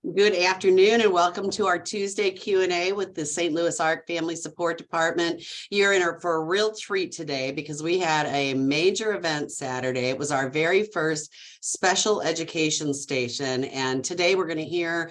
Good afternoon and welcome to our Tuesday Q&A with the St. Louis ARC Family Support Department. You're in for a real treat today because we had a major event Saturday. It was our very first special education station, and today we're going to hear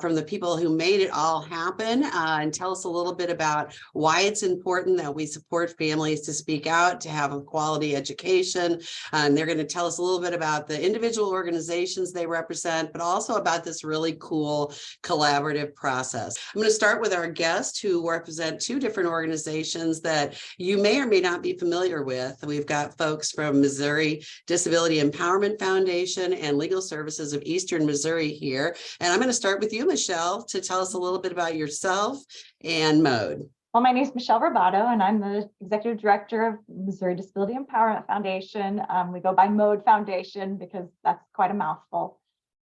from the people who made it all happen and tell us a little bit about why it's important that we support families to speak out, to have a quality education. And they're going to tell us a little bit about the individual organizations they represent, but also about this really cool collaborative process. I'm going to start with our guests who represent two different organizations that you may or may not be familiar with. We've got folks from Missouri Disability Empowerment Foundation and Legal Services of Eastern Missouri here. And I'm going to start with you, Michelle, to tell us a little bit about yourself and MODE. Well, my name is Michelle Robato, and I'm the Executive Director of Missouri Disability Empowerment Foundation. We go by MODE Foundation because that's quite a mouthful.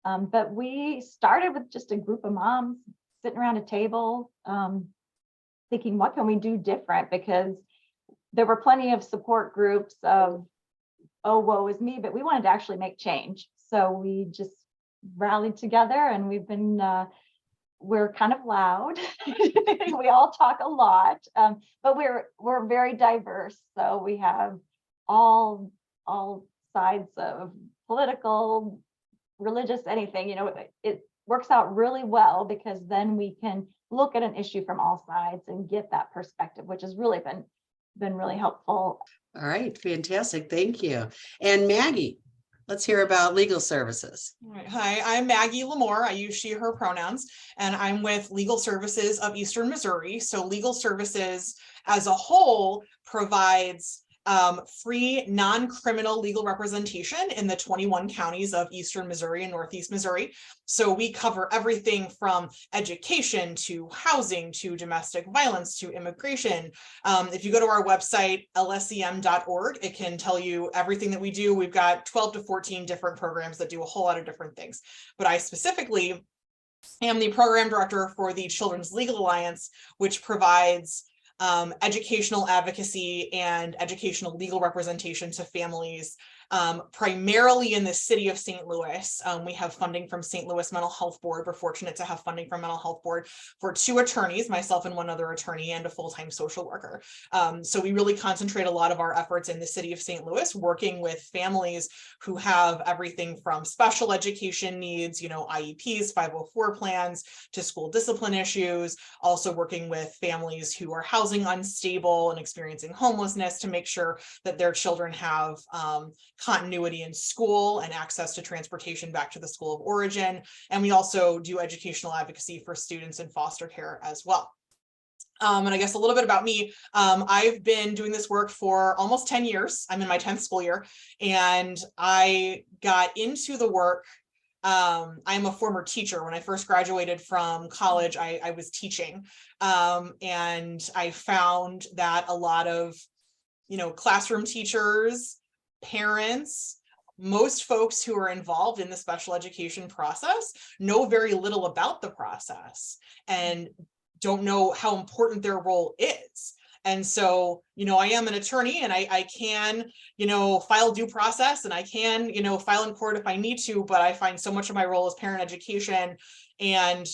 But we started with just a group of moms sitting around a table, thinking, what can we do different? Because there were plenty of support groups of, oh, woe is me, but we wanted to actually make change. So we just rallied together, and we've been, we're kind of loud. We all talk a lot, but we're very diverse. So we have all sides of political, religious, anything, it works out really well because then we can look at an issue from all sides and get that perspective, which has really been really helpful. All right, fantastic. Thank you. And Maggie, let's hear about Legal Services. All right. Hi, I'm Maggie Lamore. I use she, her pronouns, and I'm with Legal Services of Eastern Missouri. So Legal Services as a whole provides free non-criminal legal representation in the 21 counties of Eastern Missouri and Northeast Missouri. So we cover everything from education to housing to domestic violence to immigration. If you go to our website, lsem.org, it can tell you everything that we do. We've got 12 to 14 different programs that do a whole lot of different things. But I specifically am the program director for the Children's Legal Alliance, which provides educational advocacy and educational legal representation to families, primarily in the city of St. Louis. We have funding from St. Louis Mental Health Board. We're fortunate to have funding from Mental Health Board for 2 attorneys, myself and one other attorney, and a full-time social worker. So we really concentrate a lot of our efforts in the city of St. Louis, working with families who have everything from special education needs, IEPs, 504 plans, to school discipline issues, also working with families who are housing unstable and experiencing homelessness to make sure that their children have continuity in school and access to transportation back to the school of origin. And we also do educational advocacy for students in foster care as well. And I guess a little bit about me. I've been doing this work for almost 10 years. I'm in my 10th school year, and I got into the work. I'm a former teacher. When I first graduated from college, I was teaching, and I found that a lot of, classroom teachers, parents, most folks who are involved in the special education process know very little about the process and don't know how important their role is. And so, I am an attorney, and I can, file due process, and I can, file in court if I need to, but I find so much of my role as parent education and,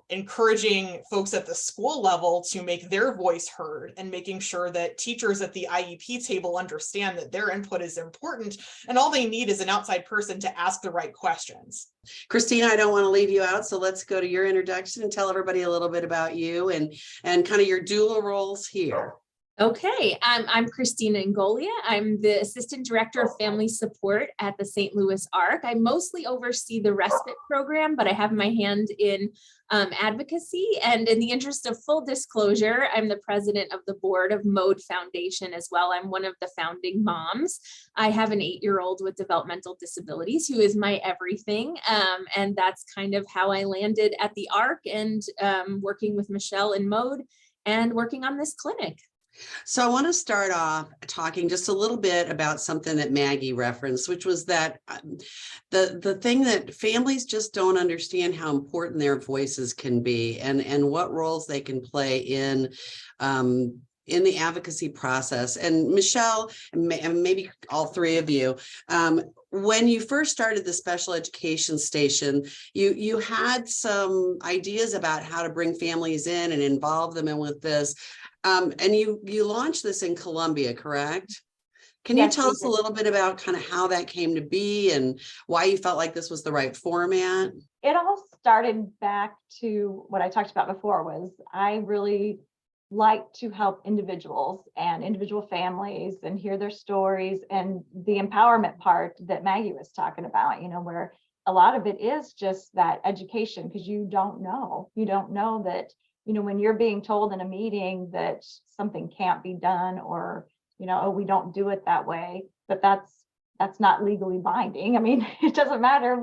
encouraging folks at the school level to make their voice heard, and making sure that teachers at the IEP table understand that their input is important, and all they need is an outside person to ask the right questions. Christina, I don't want to leave you out, so let's go to your introduction and tell everybody a little bit about you and kind of your dual roles here. Okay, I'm Christina Ngolia. I'm the Assistant Director of Family Support at the St. Louis ARC. I mostly oversee the respite program, but I have my hand in advocacy. And in the interest of full disclosure, I'm the president of the board of MODE Foundation as well. I'm one of the founding moms. I have an 8-year-old with developmental disabilities who is my everything. And that's kind of how I landed at the ARC and working with Michelle and MODE and working on this clinic. So I want to start off talking just a little bit about something that Maggie referenced, which was that the thing that families just don't understand how important their voices can be and what roles they can play in the advocacy process. And Michelle, and maybe all three of you, when you first started the special education station, you had some ideas about how to bring families in and involve them in with this. And you launched this in Columbia, correct? Can you Yes, tell we us a did. little bit about kind of how that came to be and why you felt like this was the right format? It all started back to what I talked about before was I really like to help individuals and individual families and hear their stories and the empowerment part that Maggie was talking about, where a lot of it is just that education, because you don't know that, when you're being told in a meeting that something can't be done or, oh, we don't do it that way, but that's not legally binding. I mean, it doesn't matter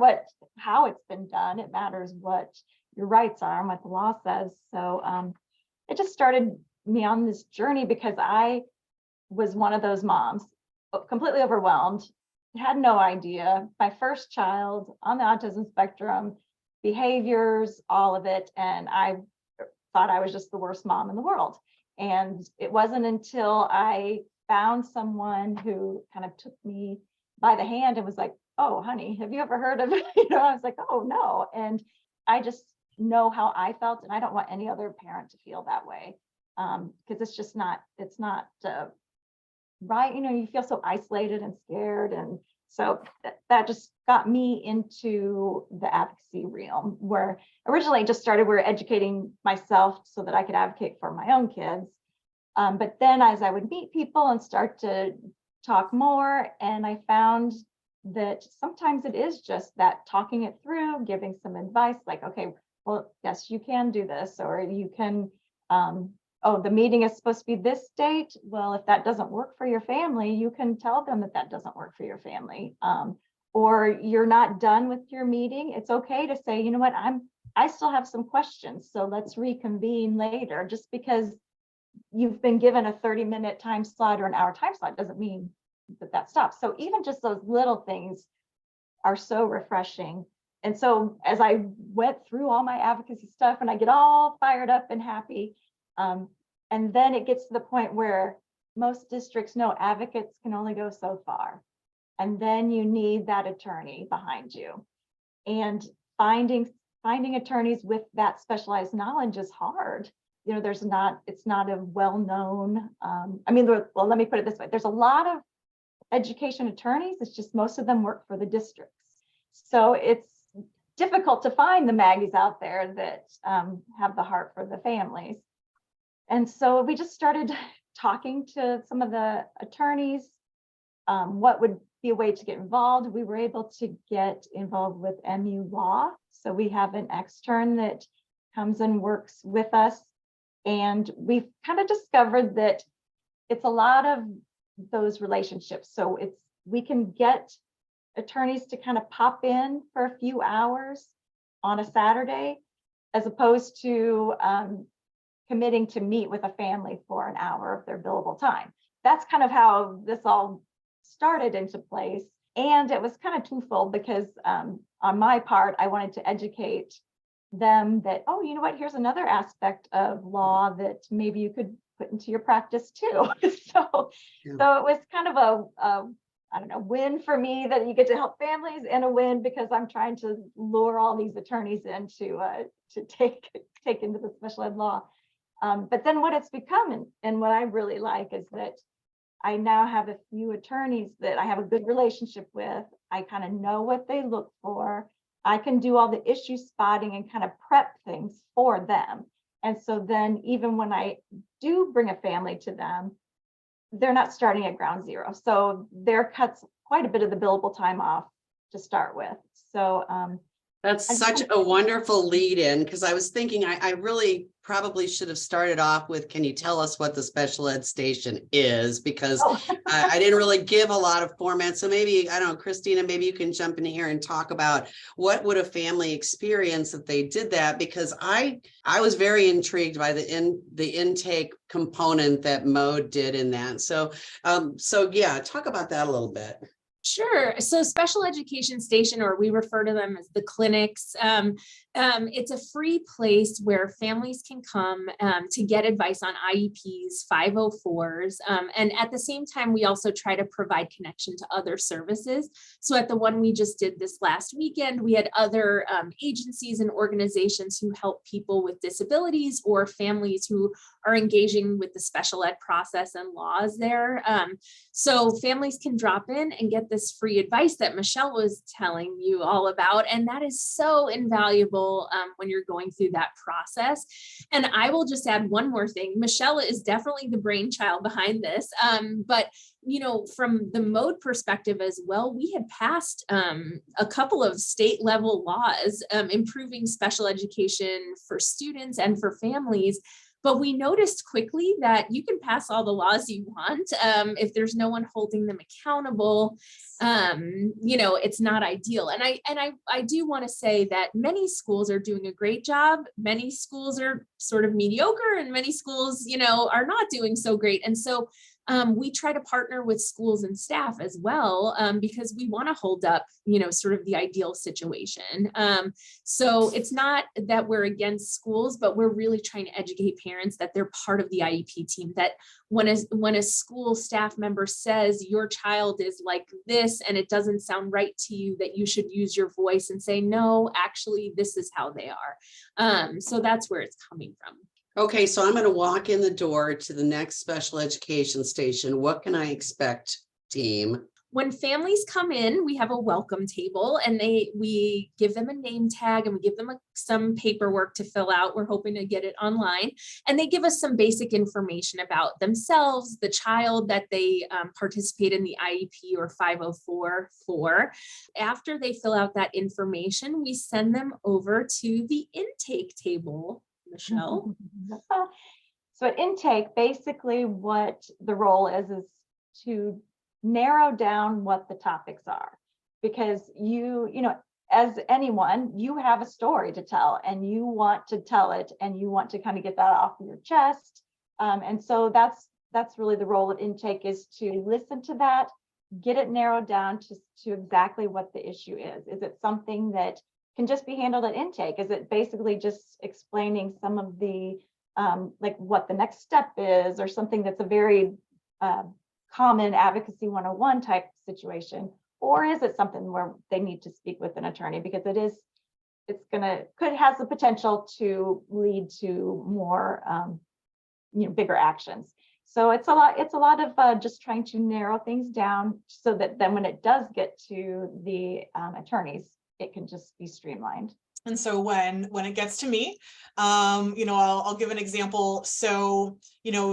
how it's been done. It matters what your rights are and what the law says. So it just started me on this journey because I was one of those moms, completely overwhelmed, had no idea. My first child on the autism spectrum, behaviors, all of it. And I thought I was just the worst mom in the world. And it wasn't until I found someone who kind of took me by the hand and was like, oh, honey, have you ever heard of it? I was like, oh, no. And I just know how I felt, and I don't want any other parent to feel that way, because it's not right. You feel so isolated and scared. And so that just got me into the advocacy realm, where originally it just started where educating myself so that I could advocate for my own kids. But then as I would meet people and start to talk more, and I found that sometimes it is just that talking it through, giving some advice like, okay, well, yes, you can do this, or you can, oh, the meeting is supposed to be this date. Well, if that doesn't work for your family, you can tell them that doesn't work for your family. Or you're not done with your meeting. It's okay to say, you know what, I still have some questions, so let's reconvene later. Just because you've been given a 30-minute time slot or an hour time slot doesn't mean that stops. So even just those little things are so refreshing. And so as I went through all my advocacy stuff and I get all fired up and happy, and then it gets to the point where most districts know advocates can only go so far. And then you need that attorney behind you. And finding attorneys with that specialized knowledge is hard. It's not a well-known, well, let me put it this way. There's a lot of education attorneys. It's just most of them work for the districts. So it's difficult to find the Maggies out there that have the heart for the families. And so we just started talking to some of the attorneys, what would be a way to get involved. We were able to get involved with MU Law. So we have an extern that comes and works with us. And we've kind of discovered that it's a lot of those relationships. So we can get attorneys to kind of pop in for a few hours on a Saturday, as opposed to committing to meet with a family for an hour of their billable time. That's kind of how this all started into place. And it was kind of twofold because on my part, I wanted to educate them that, oh, you know what, here's another aspect of law that maybe you could put into your practice too. So it was kind of a win for me that you get to help families, and a win because I'm trying to lure all these attorneys in to take into the special ed law. But then what it's become, and what I really like, is that I now have a few attorneys that I have a good relationship with. I kind of know what they look for. I can do all the issue spotting and kind of prep things for them. And so then even when I do bring a family to them, they're not starting at ground zero. So there cuts quite a bit of the billable time off to start with. So that's such a wonderful lead in, because I was thinking I really probably should have started off with, can you tell us what the special ed station is? Because I didn't really give a lot of formats. So maybe, I don't know, Christina, maybe you can jump in here and talk about what would a family experience if they did that? Because I was very intrigued by the intake component that Mode did in that. So yeah, talk about that a little bit. Sure. So special education station, or we refer to them as the clinics, it's a free place where families can come to get advice on IEPs, 504s. And at the same time, we also try to provide connection to other services. So at the one we just did this last weekend, we had other agencies and organizations who help people with disabilities or families who are engaging with the special ed process and laws there. So families can drop in and get this free advice that Michelle was telling you all about. And that is so invaluable when you're going through that process. And I will just add one more thing. Michelle is definitely the brainchild behind this. But from the mode perspective as well, we had passed a couple of state level laws improving special education for students and for families. But we noticed quickly that you can pass all the laws you want. If there's no one holding them accountable, it's not ideal. And I do want to say that many schools are doing a great job. Many schools are sort of mediocre, and many schools, are not doing so great. And so we try to partner with schools and staff as well, because we want to hold up, sort of the ideal situation. So it's not that we're against schools, but we're really trying to educate parents that they're part of the IEP team, that when a school staff member says your child is like this and it doesn't sound right to you, that you should use your voice and say, no, actually, this is how they are. So that's where it's coming from. Okay, so I'm going to walk in the door to the next special education station. What can I expect, team? When families come in, we have a welcome table, and we give them a name tag, and we give them some paperwork to fill out. We're hoping to get it online, and they give us some basic information about themselves, the child that they participate in the IEP or 504 for. After they fill out that information, we send them over to the intake table. Michelle? So at intake, basically what the role is to narrow down what the topics are, because as anyone, you have a story to tell and you want to tell it and you want to kind of get that off your chest. And so that's really the role of intake, is to listen to that, get it narrowed down to exactly what the issue is. Is it something that can just be handled at intake? Is it basically just explaining some of the like what the next step is, or something that's a very common advocacy 101 type situation? Or is it something where they need to speak with an attorney, because has the potential to lead to more bigger actions? So it's a lot of just trying to narrow things down so that then when it does get to the attorneys, it can just be streamlined. And so when it gets to me, I'll give an example. So,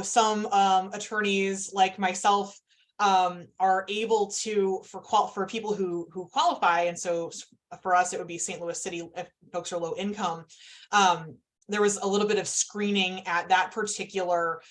some attorneys like myself are able to, for people who qualify. And so for us, it would be St. Louis City if folks are low income. There was a little bit of screening at that particular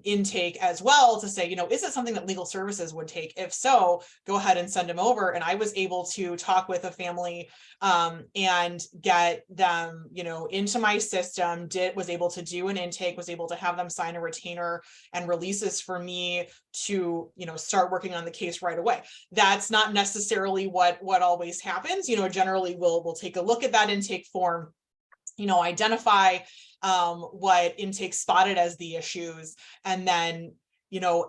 intake as well to say, is it something that legal services would take? If so, go ahead and send them over. And I was able to talk with a family and get them, into my system, was able to do an intake, was able to have them sign a retainer and releases for me to, start working on the case right away. That's not necessarily what always happens. Generally we'll take a look at that intake form, identify what intake spotted as the issues, and then,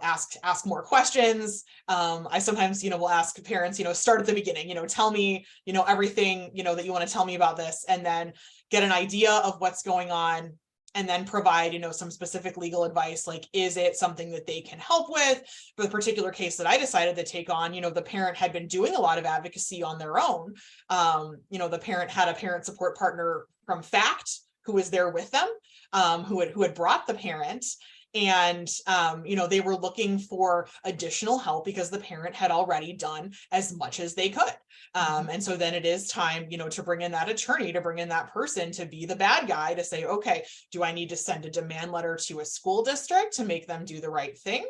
ask more questions. I sometimes, will ask parents, start at the beginning, tell me, everything, that you want to tell me about this, and then get an idea of what's going on, and then provide, some specific legal advice. Like, is it something that they can help with? For the particular case that I decided to take on, the parent had been doing a lot of advocacy on their own. The parent had a parent support partner from FACT who was there with them, who had brought the parent. And, they were looking for additional help because the parent had already done as much as they could. And so then it is time, to bring in that attorney, to bring in that person to be the bad guy, to say, okay, do I need to send a demand letter to a school district to make them do the right thing?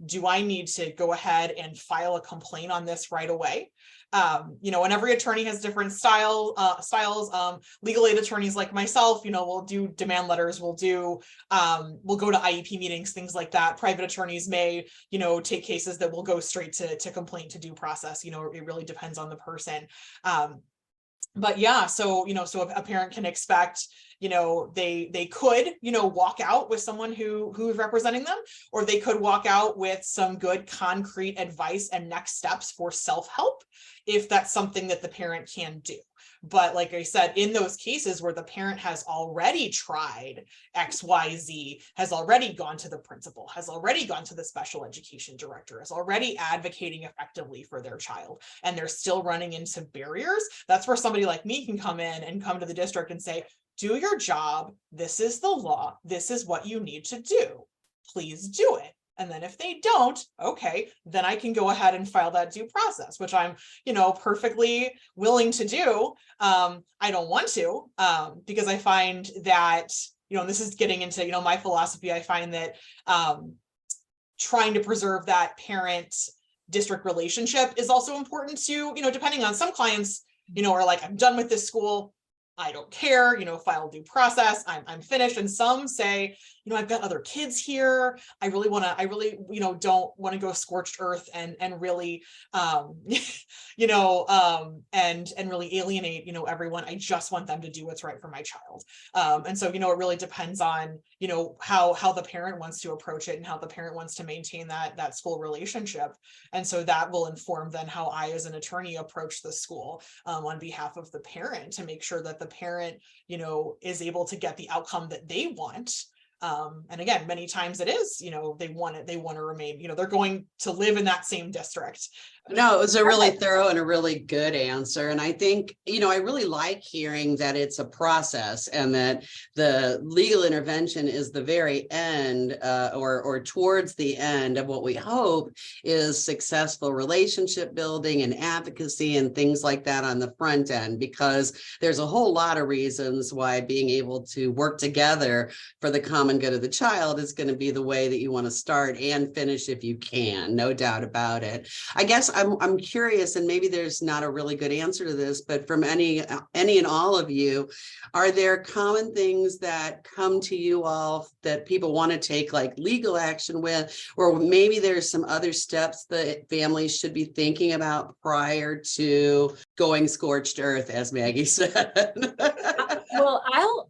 Do I need to go ahead and file a complaint on this right away? and every attorney has different styles. Legal aid attorneys like myself, will do demand letters, we'll go to IEP meetings, things like that. Private attorneys may, take cases that will go straight to complaint, to due process. It really depends on the person. But yeah, so a parent can expect, they could, walk out with someone who's representing them, or they could walk out with some good concrete advice and next steps for self-help, if that's something that the parent can do. But like I said, in those cases where the parent has already tried XYZ, has already gone to the principal, has already gone to the special education director, is already advocating effectively for their child, and they're still running into barriers, that's where somebody like me can come in and come to the district and say, do your job. This is the law. This is what you need to do. Please do it. And then if they don't, okay, then I can go ahead and file that due process, which I'm, perfectly willing to do. I don't want to, because I find that, this is getting into, my philosophy. I find that trying to preserve that parent district relationship is also important to, depending on some clients, are like, I'm done with this school. I don't care, file due process, I'm finished. And some say, I've got other kids here. I really, don't want to go scorched earth and really, and really alienate, everyone. I just want them to do what's right for my child. And so, it really depends on, how the parent wants to approach it and how the parent wants to maintain that school relationship. And so that will inform then how I, as an attorney, approach the school on behalf of the parent, to make sure that the parent, is able to get the outcome that they want. And again, many times it is, they want to remain, they're going to live in that same district. No, it was a really thorough and a really good answer. And I think, I really like hearing that it's a process, and that the legal intervention is the very end, or towards the end of what we hope is successful relationship building and advocacy and things like that on the front end, because there's a whole lot of reasons why being able to work together for the common good of the child is going to be the way that you want to start and finish if you can, no doubt about it. I guess I'm curious, and maybe there's not a really good answer to this, but from any and all of you, are there common things that come to you all that people want to take like legal action with, or maybe there's some other steps that families should be thinking about prior to going scorched earth, as Maggie said? Well,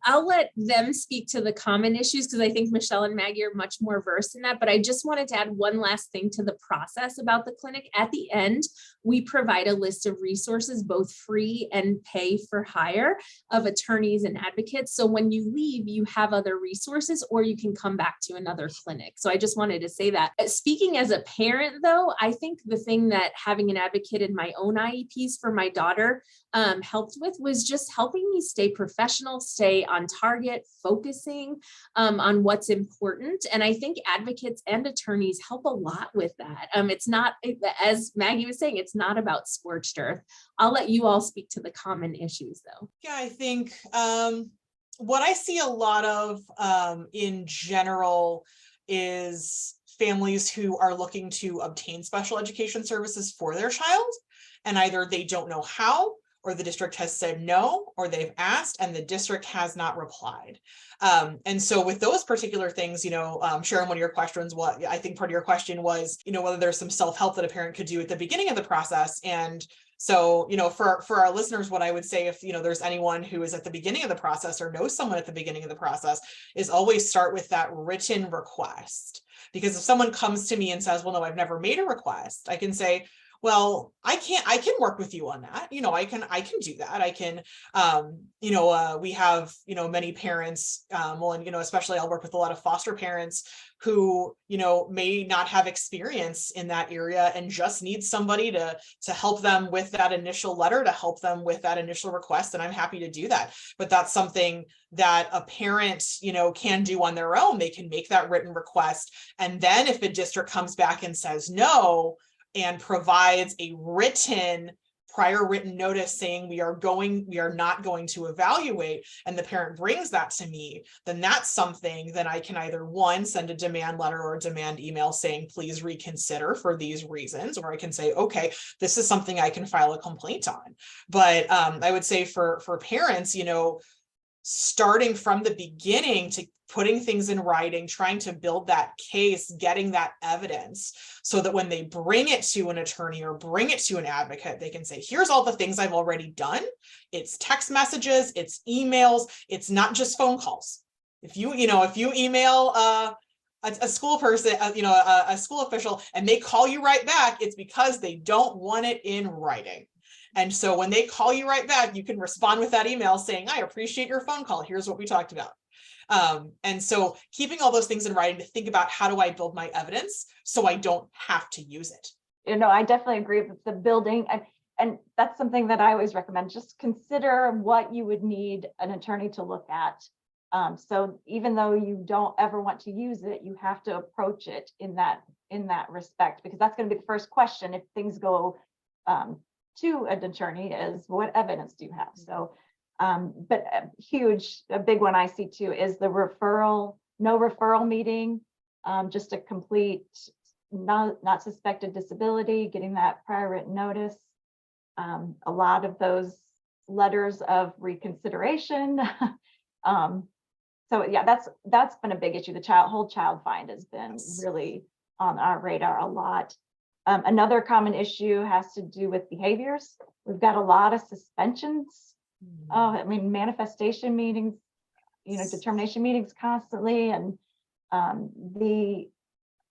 I'll let them speak to the common issues, because I think Michelle and Maggie are much more versed in that. But I just wanted to add one last thing to the process about the clinic. At the end, we provide a list of resources, both free and pay for hire, of attorneys and advocates. So when you leave, you have other resources, or you can come back to another clinic. So I just wanted to say that. Speaking as a parent, though, I think the thing that having an advocate in my own IEPs for my daughter helped with was just helping me stay professional, stay on target, focusing on what's important. And I think advocates and attorneys help a lot with that. It's not, as Maggie was saying, it's not about scorched earth. I'll let you all speak to the common issues, though. Yeah, I think what I see a lot of in general is families who are looking to obtain special education services for their child, and either they don't know how, or the district has said no, or they've asked and the district has not replied. And so with those particular things, Sharon, one of your questions, I think part of your question was, whether there's some self-help that a parent could do at the beginning of the process. And so, for our listeners, what I would say, if, there's anyone who is at the beginning of the process or knows someone at the beginning of the process, is always start with that written request. Because if someone comes to me and says, well, no, I've never made a request, I can say, well, I can work with you on that. I can do that. I can, we have, many parents, and, especially I'll work with a lot of foster parents who, may not have experience in that area and just need somebody to help them with that initial letter, to help them with that initial request. And I'm happy to do that. But that's something that a parent, can do on their own. They can make that written request. And then if the district comes back and says no, and provides a written prior written notice saying we are not going to evaluate, and the parent brings that to me, then that's something that I can either one, send a demand letter or a demand email saying, please reconsider for these reasons, or I can say, okay, this is something I can file a complaint on. But I would say for parents, starting from the beginning to putting things in writing, trying to build that case, getting that evidence so that when they bring it to an attorney or bring it to an advocate, they can say, here's all the things I've already done. It's text messages, it's emails, it's not just phone calls. If you email a school person, a school official, and they call you right back, it's because they don't want it in writing. And so when they call you right back, you can respond with that email saying, I appreciate your phone call. Here's what we talked about. And so keeping all those things in writing to think about, how do I build my evidence so I don't have to use it? I definitely agree with the building. And that's something that I always recommend. Just consider what you would need an attorney to look at. So even though you don't ever want to use it, you have to approach it in that respect, because that's going to be the first question if things go to an attorney, is what evidence do you have? So, but a big one I see too is the no referral meeting, just a complete not suspected disability, getting that prior written notice. A lot of those letters of reconsideration. So yeah, that's been a big issue. The whole child find has been really on our radar a lot. Another common issue has to do with behaviors. We've got a lot of suspensions. Manifestation meetings, determination meetings constantly, and the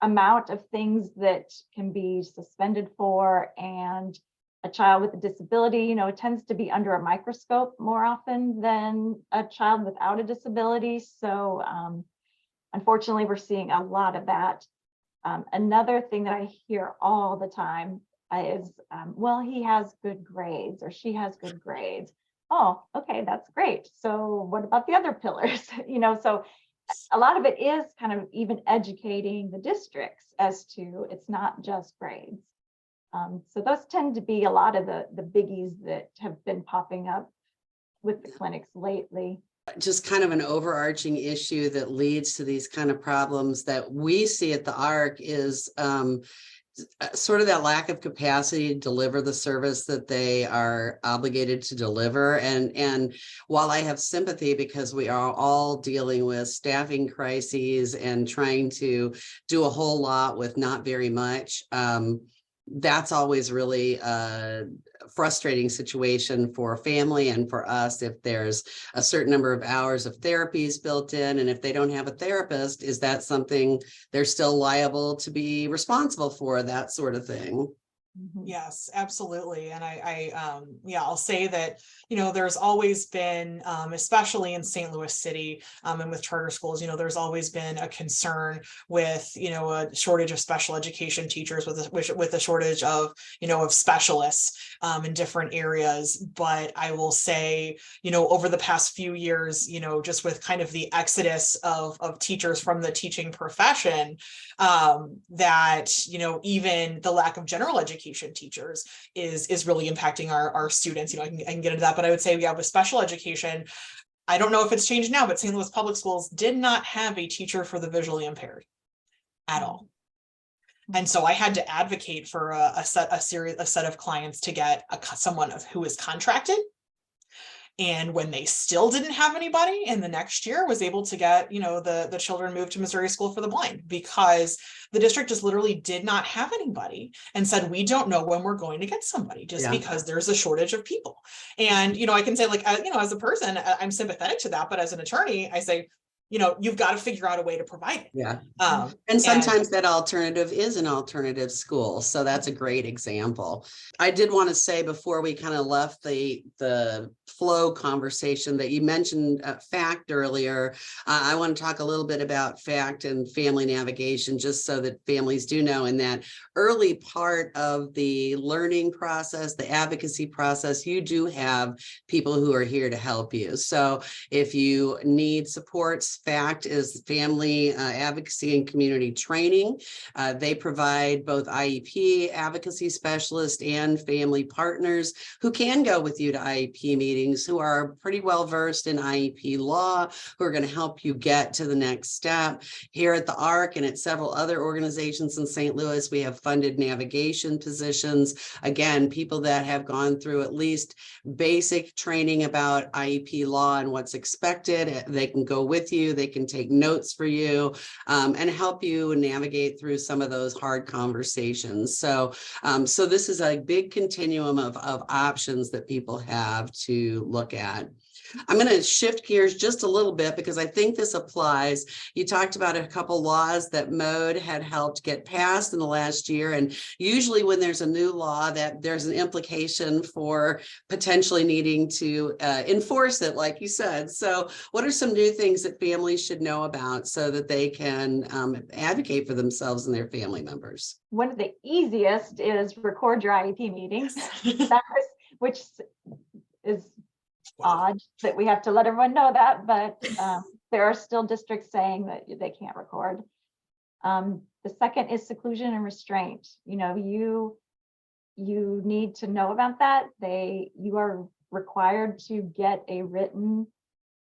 amount of things that can be suspended for, and a child with a disability, tends to be under a microscope more often than a child without a disability. So unfortunately, we're seeing a lot of that. Another thing that I hear all the time is, well, he has good grades or she has good grades. Oh, okay, that's great. So what about the other pillars? So a lot of it is kind of even educating the districts as to it's not just grades. So those tend to be a lot of the biggies that have been popping up with the clinics lately. Just kind of an overarching issue that leads to these kind of problems that we see at the ARC is sort of that lack of capacity to deliver the service that they are obligated to deliver. And while I have sympathy because we are all dealing with staffing crises and trying to do a whole lot with not very much, that's always really a frustrating situation for a family and for us if there's a certain number of hours of therapies built in, and if they don't have a therapist, is that something they're still liable to be responsible for, that sort of thing. Yes, absolutely. And I'll say that, there's always been, especially in St. Louis City and with charter schools, there's always been a concern with, a shortage of special education teachers with a shortage of, of specialists in different areas. But I will say, over the past few years, just with kind of the exodus of teachers from the teaching profession, that, even the lack of general education teachers is really impacting our students. I can get into that, but I would say with special education, I don't know if it's changed now, but St. Louis Public Schools did not have a teacher for the visually impaired at all. And so I had to advocate for a set of clients to get someone who is contracted. And when they still didn't have anybody, in the next year was able to get, the children moved to Missouri School for the Blind, because the district just literally did not have anybody and said, we don't know when we're going to get somebody just because there's a shortage of people. And, I can say as a person, I'm sympathetic to that, but as an attorney, I say, you've got to figure out a way to provide it. Yeah. And sometimes that alternative is an alternative school. So that's a great example. I did want to say before we kind of left the flow conversation that you mentioned FACT earlier. I want to talk a little bit about FACT and family navigation, just so that families do know, in that early part of the learning process, the advocacy process, you do have people who are here to help you. So if you need supports FACT is Family Advocacy and Community Training. They provide both IEP advocacy specialists and family partners who can go with you to IEP meetings, who are pretty well versed in IEP law, who are going to help you get to the next step. Here at the ARC and at several other organizations in St. Louis, we have funded navigation positions. Again, people that have gone through at least basic training about IEP law and what's expected. They can go with you, they can take notes for you, and help you navigate through some of those hard conversations. So this is a big continuum of options that people have to look at. I'm going to shift gears just a little bit because I think this applies. You talked about a couple laws that MODE had helped get passed in the last year. And usually when there's a new law, that there's an implication for potentially needing to enforce it, like you said. So what are some new things that families should know about so that they can advocate for themselves and their family members? One of the easiest is record your IEP meetings, which is odd that we have to let everyone know that, but there are still districts saying that they can't record. The second is seclusion and restraint. You know, you need to know about that. You are required to get a written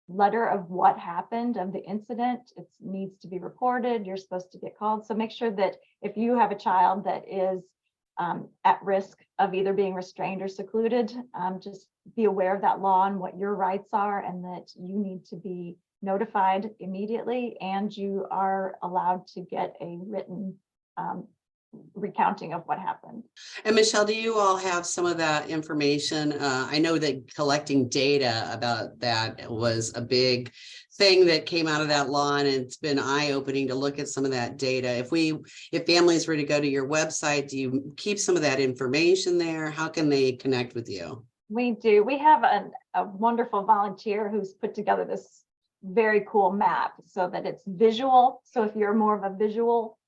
letter of what happened, of the incident. It needs to be reported. You're supposed to get called. So make sure that if you have a child that is at risk of either being restrained or secluded, just be aware of that law and what your rights are, and that you need to be notified immediately, and you are allowed to get a written recounting of what happened. And Michelle, do you all have some of that information? I know that collecting data about that was a big thing that came out of that law, and it's been eye-opening to look at some of that data. If families were to go to your website, do you keep some of that information there? How can they connect with you? We do. We have a wonderful volunteer who's put together this very cool map so that it's visual. So if you're more of a visual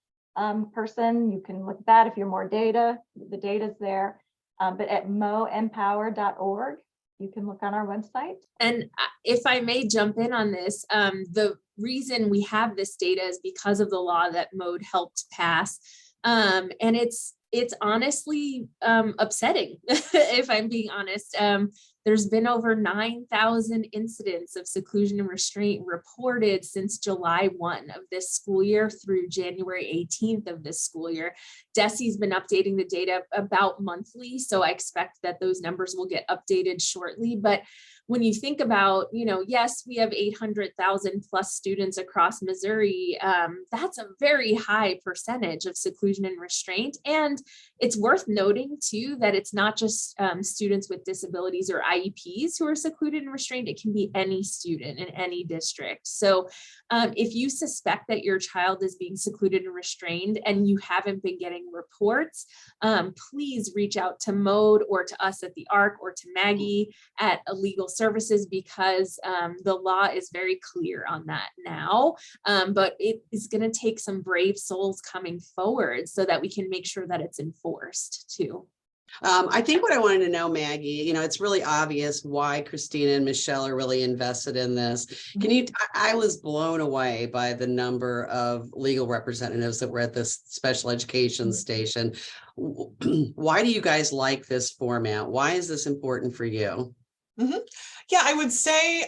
person, you can look at that. If you're more data, the data's there. But at moempower.org, you can look on our website. And if I may jump in on this, the reason we have this data is because of the law that MODE helped pass. And it's honestly upsetting, if I'm being honest. There's been over 9,000 incidents of seclusion and restraint reported since July 1 of this school year through January 18th of this school year. DESE's been updating the data about monthly, so I expect that those numbers will get updated shortly. But when you think about, yes, we have 800,000 plus students across Missouri. That's a very high percentage of seclusion and restraint. And it's worth noting too, that it's not just students with disabilities or IEPs who are secluded and restrained. It can be any student in any district. So if you suspect that your child is being secluded and restrained and you haven't been getting reports, please reach out to MODE or to us at the ARC or to Maggie at Legal Services, because the law is very clear on that now, but it is going to take some brave souls coming forward so that we can make sure that it's enforced too. I think what I wanted to know, Maggie, it's really obvious why Christina and Michelle are really invested in this. I was blown away by the number of legal representatives that were at this special education station. Why do you guys like this format? Why is this important for you? Yeah, I would say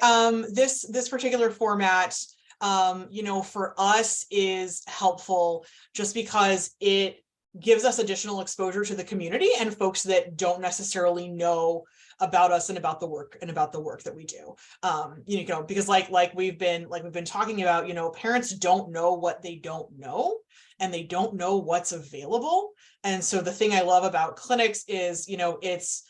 this particular format, for us is helpful just because it gives us additional exposure to the community and folks that don't necessarily know about us and about the work that we do. Because like we've been talking about, parents don't know what they don't know, and they don't know what's available. And so the thing I love about clinics is, it's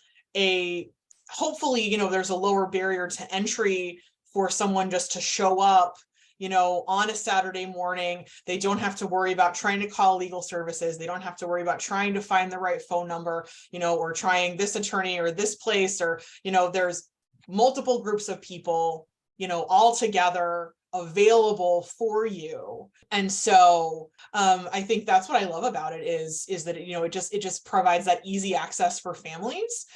hopefully, there's a lower barrier to entry for someone just to show up, on a Saturday morning. They don't have to worry about trying to call legal services. They don't have to worry about trying to find the right phone number, or trying this attorney or this place, or, there's multiple groups of people, all together available for you. And so I think that's what I love about it is that, it just provides that easy access for families,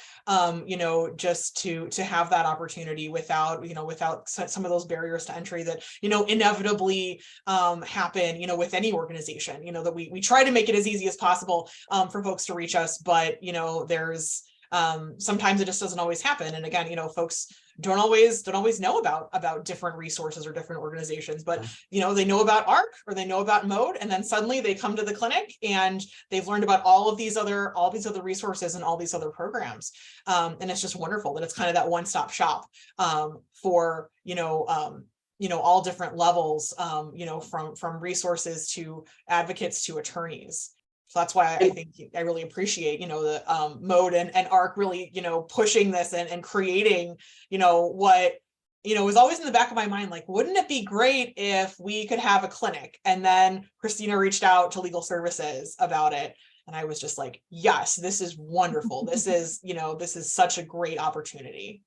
just to have that opportunity without some of those barriers to entry that, inevitably happen, with any organization, that we try to make it as easy as possible for folks to reach us, but, there's sometimes it just doesn't always happen. And again, folks don't always know about different resources or different organizations, but they know about ARC or they know about Mode, and then suddenly they come to the clinic and they've learned about all these other resources and all these other programs. And it's just wonderful that it's kind of that one-stop shop for all different levels, from resources to advocates to attorneys. So that's why I think I really appreciate, the Mode and ARC really, pushing this and creating, what, was always in the back of my mind, like, wouldn't it be great if we could have a clinic? And then Christina reached out to legal services about it. And I was just like, yes, this is wonderful. This is, this is such a great opportunity.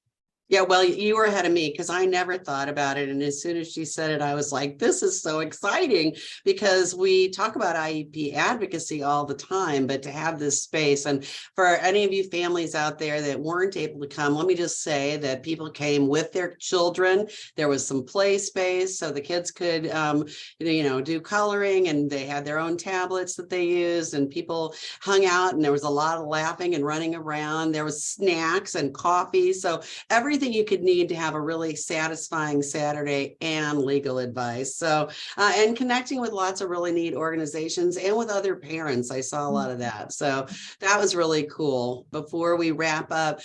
Yeah, well, you were ahead of me because I never thought about it. And as soon as she said it, I was like, this is so exciting because we talk about IEP advocacy all the time, but to have this space, and for any of you families out there that weren't able to come, let me just say that people came with their children. There was some play space so the kids could, do coloring, and they had their own tablets that they used, and people hung out, and there was a lot of laughing and running around. There was snacks and coffee. So everything you could need to have a really satisfying Saturday and legal advice. So, and connecting with lots of really neat organizations and with other parents. I saw a lot of that. So that was really cool. Before we wrap up,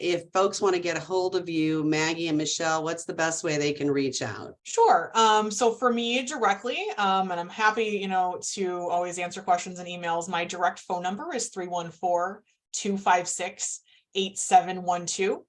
if folks want to get a hold of you, Maggie and Michelle, what's the best way they can reach out? Sure. So for me directly, and I'm happy, to always answer questions and emails, my direct phone number is 314-256-8712.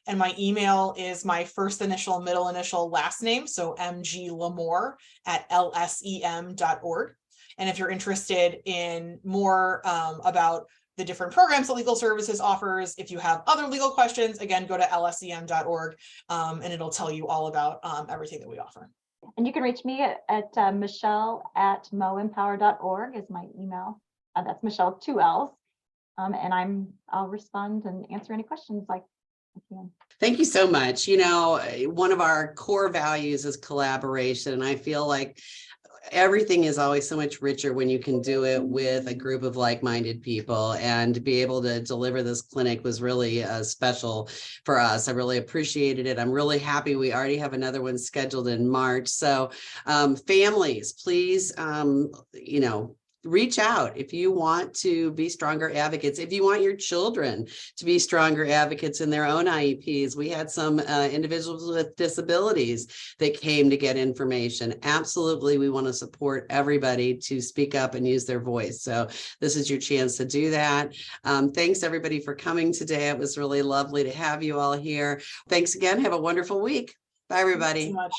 And my email is my first initial, middle initial, last name. So mglamore@lsem.org. And if you're interested in more about the different programs that Legal Services offers, if you have other legal questions, again, go to lsem.org, and it'll tell you all about everything that we offer. And you can reach me at michelle@moempower.org is my email. That's Michelle, 2 L's. And I'll respond and answer any questions like I can. Thank you so much. One of our core values is collaboration. And I feel like everything is always so much richer when you can do it with a group of like-minded people, and to be able to deliver this clinic was really special for us. I really appreciated it. I'm really happy we already have another one scheduled in March. So families, please, reach out if you want to be stronger advocates, if you want your children to be stronger advocates in their own IEPs. We had some individuals with disabilities that came to get information. Absolutely, we want to support everybody to speak up and use their voice. So this is your chance to do that. Thanks everybody for coming today. It was really lovely to have you all here. Thanks again. Have a wonderful week. Bye, everybody. Thanks so much.